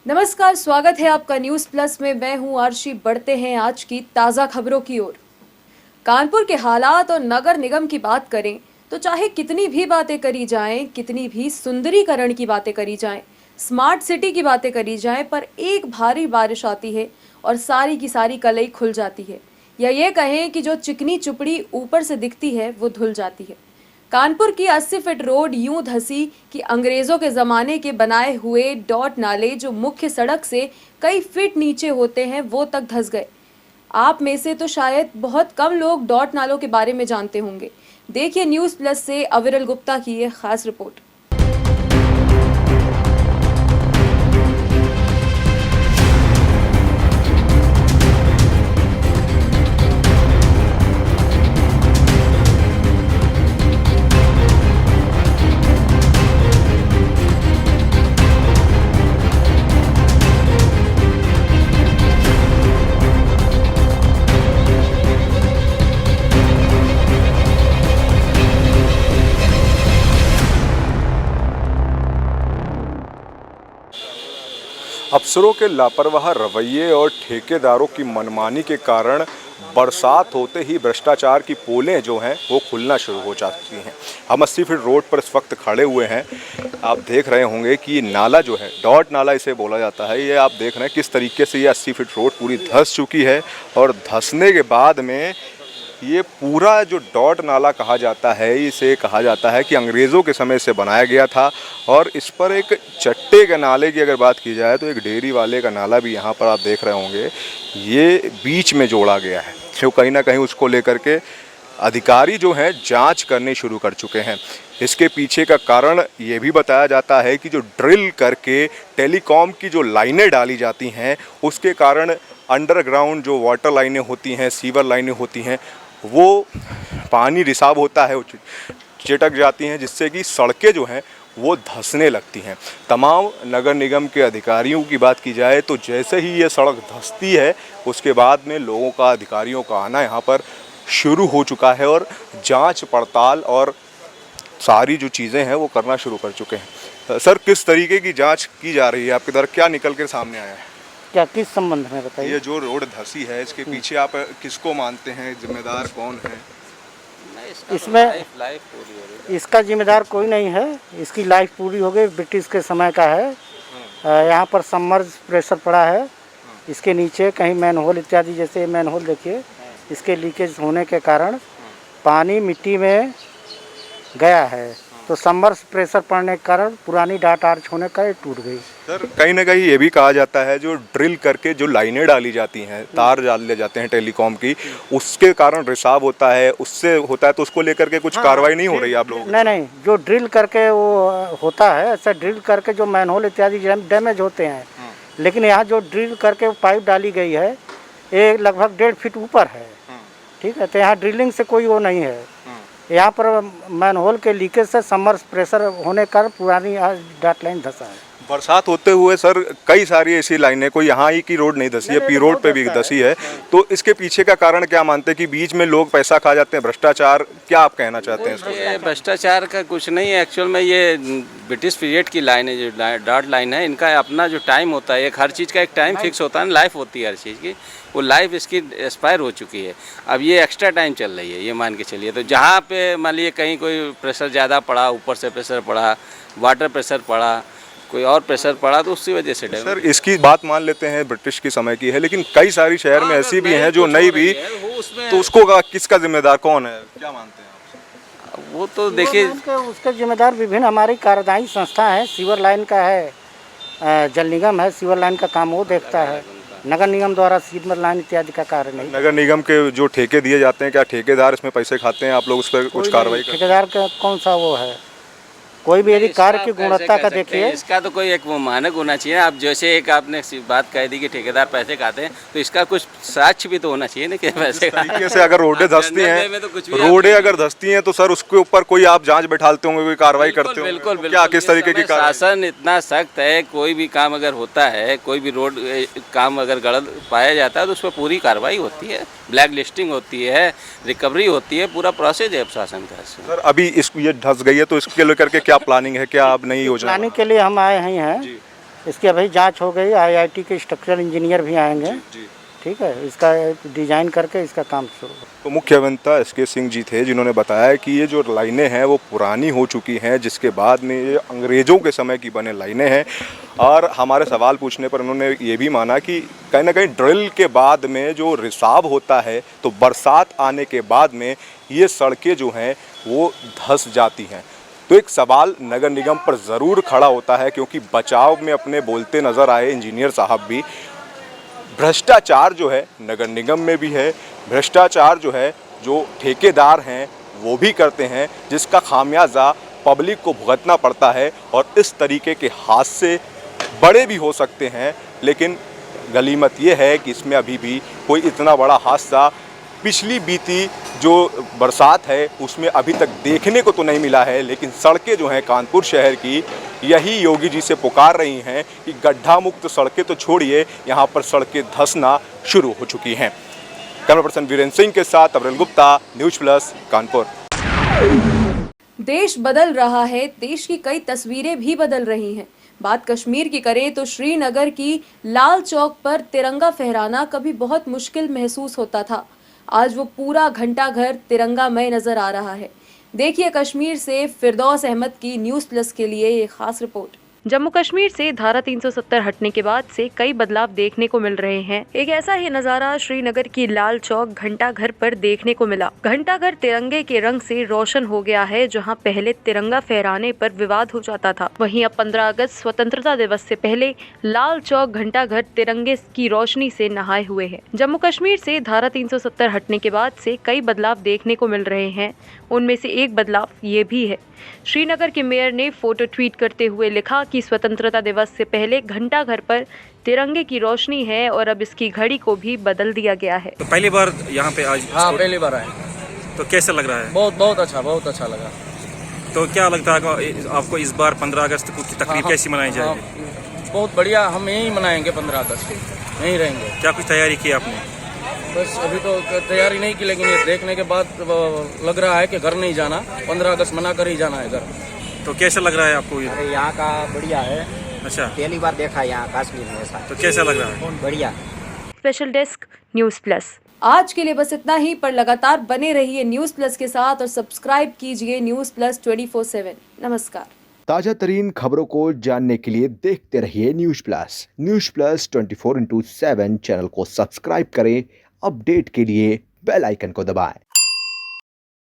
नमस्कार, स्वागत है आपका न्यूज प्लस में। मैं हूं आरशी। बढ़ते हैं आज की ताज़ा खबरों की ओर। कानपुर के हालात और नगर निगम की बात करें तो चाहे कितनी भी बातें करी जाएं, कितनी भी सुंदरीकरण की बातें करी जाएं, स्मार्ट सिटी की बातें करी जाएं, पर एक भारी बारिश आती है और सारी की सारी कलई खुल जाती है, या ये कहें कि जो चिकनी चुपड़ी ऊपर से दिखती है वो धुल जाती है। कानपुर की 80 फीट रोड यूं धंसी कि अंग्रेजों के जमाने के बनाए हुए डॉट नाले जो मुख्य सड़क से कई फीट नीचे होते हैं वो तक धंस गए। आप में से तो शायद बहुत कम लोग डॉट नालों के बारे में जानते होंगे। देखिए न्यूज़ प्लस से अविरल गुप्ता की ये खास रिपोर्ट। अफसरों के लापरवाह रवैये और ठेकेदारों की मनमानी के कारण बरसात होते ही भ्रष्टाचार की पोलें जो हैं वो खुलना शुरू हो जाती हैं। हम 80 फीट रोड पर इस वक्त खड़े हुए हैं। आप देख रहे होंगे कि ये नाला जो है, डॉट नाला इसे बोला जाता है, ये आप देख रहे हैं किस तरीके से ये 80 फीट रोड पूरी धंस चुकी है। और धंसने के बाद में ये पूरा जो डॉट नाला कहा जाता है, इसे कहा जाता है कि अंग्रेज़ों के समय से बनाया गया था। और इस पर एक चट्टे के नाले की अगर बात की जाए तो एक डेयरी वाले का नाला भी यहाँ पर आप देख रहे होंगे, ये बीच में जोड़ा गया है। तो कहीं ना कहीं उसको लेकर के अधिकारी जो हैं जांच करनी शुरू कर चुके हैं। इसके पीछे का कारण ये भी बताया जाता है कि जो ड्रिल करके टेलीकॉम की जो लाइनें डाली जाती हैं, उसके कारण अंडरग्राउंड जो वाटर लाइनें होती हैं, सीवर लाइनें होती हैं, वो पानी रिसाव होता है, चिटक जाती हैं, जिससे कि सड़कें जो हैं वो धंसने लगती हैं। तमाम नगर निगम के अधिकारियों की बात की जाए तो जैसे ही ये सड़क धंसती है उसके बाद में लोगों का, अधिकारियों का आना यहाँ पर शुरू हो चुका है और जांच पड़ताल और सारी जो चीज़ें हैं वो करना शुरू कर चुके हैं। सर, किस तरीके की जांच की जा रही है? आपके द्वारा क्या निकल के सामने आया है? क्या किस संबंध में बताइए? ये जो रोड धंसी है इसके पीछे आप किसको मानते हैं, जिम्मेदार कौन है? इसमें इसका जिम्मेदार कोई नहीं है। इसकी लाइफ पूरी हो गई, ब्रिटिश के समय का है। यहाँ पर सबमर्ज प्रेशर पड़ा है। इसके नीचे कहीं मैनहोल इत्यादि, जैसे मैनहोल देखिए, इसके लीकेज होने के कारण पानी मिट्टी में गया है, तो सबमर्ज प्रेशर पड़ने के कारण पुरानी डाट आर्च होने का टूट गई। सर, कहीं ना कहीं ये भी कहा जाता है जो ड्रिल करके जो लाइनें डाली जाती हैं, तार डाले जाते हैं टेलीकॉम की, उसके कारण रिसाव होता है, उससे होता है, तो उसको लेकर के कुछ कार्रवाई नहीं हो रही आप लोगों? नहीं, जो ड्रिल करके वो होता है, ऐसा ड्रिल करके जो मैनहोल इत्यादि डैमेज होते हैं, लेकिन यहाँ जो ड्रिल करके पाइप डाली गई है ये लगभग 1.5 फीट ऊपर है। ठीक है, तो यहाँ ड्रिलिंग से कोई वो नहीं है। यहाँ पर मैनहोल के लीकेज से सबमर्ज प्रेशर होने का पुरानी डाट लाइन धंसा है। बरसात होते हुए सर कई सारी ऐसी लाइनें, कोई यहाँ ही की रोड नहीं धंसी है, पी रोड पे भी धंसी है, तो इसके पीछे का कारण क्या मानते हैं? कि बीच में लोग पैसा खा जाते हैं, भ्रष्टाचार? क्या आप कहना चाहते हैं इसको? ये भ्रष्टाचार का कुछ नहीं है। एक्चुअल में ये ब्रिटिश पीरियड की लाइन है, जो डॉट लाइन है, इनका अपना जो टाइम होता है, एक हर चीज़ का एक टाइम फिक्स होता है, लाइफ होती है हर चीज़ की, वो लाइफ इसकी एक्सपायर हो चुकी है। अब ये एक्स्ट्रा टाइम चल रही है, ये मान के चलिए। तो जहाँ पे मान लीजिए कहीं कोई प्रेशर ज़्यादा पड़ा, ऊपर से प्रेशर पड़ा, वाटर प्रेशर पड़ा, कोई और प्रेशर पड़ा, तो उसी वजह से सर इसकी बात मान लेते हैं ब्रिटिश के समय की है, लेकिन कई सारी शहर में ऐसी भी हैं जो नई भी, तो उसको किसका जिम्मेदार कौन है, क्या मानते हैं आप? वो तो देखिए उसके जिम्मेदार विभिन्न हमारी कार्यदायी संस्था है। सीवर लाइन का है, जल निगम है, सीवर लाइन का काम वो देखता है। नगर निगम द्वारा सीवर लाइन इत्यादि का कार्य नहीं। नगर निगम के जो ठेके दिए जाते हैं, क्या ठेकेदार इसमें पैसे खाते हैं? आप लोग उस पर कुछ कार्रवाई? ठेकेदार का कौन सा वो है? कोई भी यदि कार्य की गुणवत्ता का देखिए, इसका तो कोई एक वो मानक होना चाहिए। आप जैसे एक आपने बात कह दी कि ठेकेदार पैसे खाते हैं, तो इसका कुछ साक्ष्य भी तो होना चाहिए ना कि पैसे तरीके से अगर रोडें धंसती हैं, रोडें अगर धंसती हैं तो सर उसके ऊपर कोई आप जांच बैठाते होंगे, कोई कार्रवाई करते होंगे? बिल्कुल। क्या किस तरीके की शासन इतना सख्त है, कोई भी काम अगर होता है, कोई भी रोड काम अगर गलत पाया जाता है तो उस पर पूरी कार्रवाई होती है, ब्लैक लिस्टिंग होती है, रिकवरी होती है, पूरा प्रोसेस है शासन का। सर अभी ये धंस गई है तो इसके लेकर के क्या प्लानिंग है, क्या आप नई योजना? प्लानिंग के लिए हम आए हैं इसकी अभी जांच हो गई, आईआईटी के स्ट्रक्चरल इंजीनियर भी आएंगे, ठीक है, इसका डिजाइन करके इसका काम शुरू। तो मुख्य अभियंता एसके सिंह जी थे जिन्होंने बताया कि ये जो लाइनें हैं वो पुरानी हो चुकी हैं, जिसके बाद में ये अंग्रेज़ों के समय की बने लाइनें हैं। और हमारे सवाल पूछने पर उन्होंने ये भी माना कि कहीं ना कहीं ड्रिल के बाद में जो रिसाव होता है तो बरसात आने के बाद में ये सड़कें जो हैं वो धंस जाती हैं। तो एक सवाल नगर निगम पर ज़रूर खड़ा होता है, क्योंकि बचाव में अपने बोलते नज़र आए इंजीनियर साहब भी। भ्रष्टाचार जो है नगर निगम में भी है, भ्रष्टाचार जो है जो ठेकेदार हैं वो भी करते हैं, जिसका खामियाजा पब्लिक को भुगतना पड़ता है। और इस तरीके के हादसे बड़े भी हो सकते हैं, लेकिन गनीमत ये है कि इसमें अभी भी कोई इतना बड़ा हादसा पिछली बीती जो बरसात है उसमें अभी तक देखने को तो नहीं मिला है। लेकिन सड़कें जो हैं कानपुर शहर की, यही योगी जी से पुकार रही हैं कि गड्ढा मुक्त सड़कें तो छोड़िए, यहाँ पर सड़कें धंसना शुरू हो चुकी हैं। कैमरा पर्सन वीरेंद्र सिंह के साथ अब्रेल गुप्ता, न्यूज़ प्लस, कानपुर। देश बदल रहा है, देश की कई तस्वीरें भी बदल रही हैं। बात कश्मीर की करें तो श्रीनगर की लाल चौक पर तिरंगा फहराना कभी बहुत मुश्किल महसूस होता था। आज वो पूरा घंटाघर तिरंगामय नजर आ रहा है। देखिए कश्मीर से फिरदौस अहमद की न्यूज़ प्लस के लिए ये खास रिपोर्ट। जम्मू कश्मीर से धारा 370 हटने के बाद से कई बदलाव देखने को मिल रहे हैं। एक ऐसा ही नजारा श्रीनगर की लाल चौक घंटाघर पर देखने को मिला। घंटाघर तिरंगे के रंग से रोशन हो गया है। जहां पहले तिरंगा फहराने पर विवाद हो जाता था, वहीं अब 15 अगस्त स्वतंत्रता दिवस से पहले लाल चौक घंटाघर तिरंगे की रोशनी से नहाए हुए है। जम्मू कश्मीर से धारा 370 हटने के बाद से कई बदलाव देखने को मिल रहे हैं। उनमें से एक बदलाव ये भी है, श्रीनगर के मेयर ने फोटो ट्वीट करते हुए लिखा कि स्वतंत्रता दिवस से पहले घंटाघर पर तिरंगे की रोशनी है और अब इसकी घड़ी को भी बदल दिया गया है। तो पहली बार यहाँ पे आज? हाँ, पहली बार आए। तो कैसा लग रहा है? बहुत अच्छा लगा। तो क्या लगता है आपको इस बार 15 अगस्त को की तकरीब कैसी मनाई जाएगी? बहुत बढ़िया, हम यहीं मनाएंगे 15 अगस्त, यहीं रहेंगे। क्या कुछ तैयारी की आपने? बस अभी तो तैयारी नहीं की, लेकिन ये देखने के बाद लग रहा है कि घर नहीं जाना, 15 अगस्त मना कर ही जाना है घर। तो कैसा लग रहा है आपको ये? अरे यहाँ का बढ़िया है। अच्छा, पहली बार देखा यहाँ कश्मीर में ऐसा। तो कैसा लग रहा है? बढ़िया। Special desk news plus. आज के लिए बस इतना ही, पर लगातार बने रहिए न्यूज़ प्लस के साथ और सब्सक्राइब कीजिए न्यूज़ प्लस 24/7। नमस्कार। ताज़ा तरीन खबरों को जानने के लिए देखते रहिए न्यूज़ प्लस 24/7 चैनल को सब्सक्राइब करें। अपडेट के लिए बेल आइकन को दबाएं।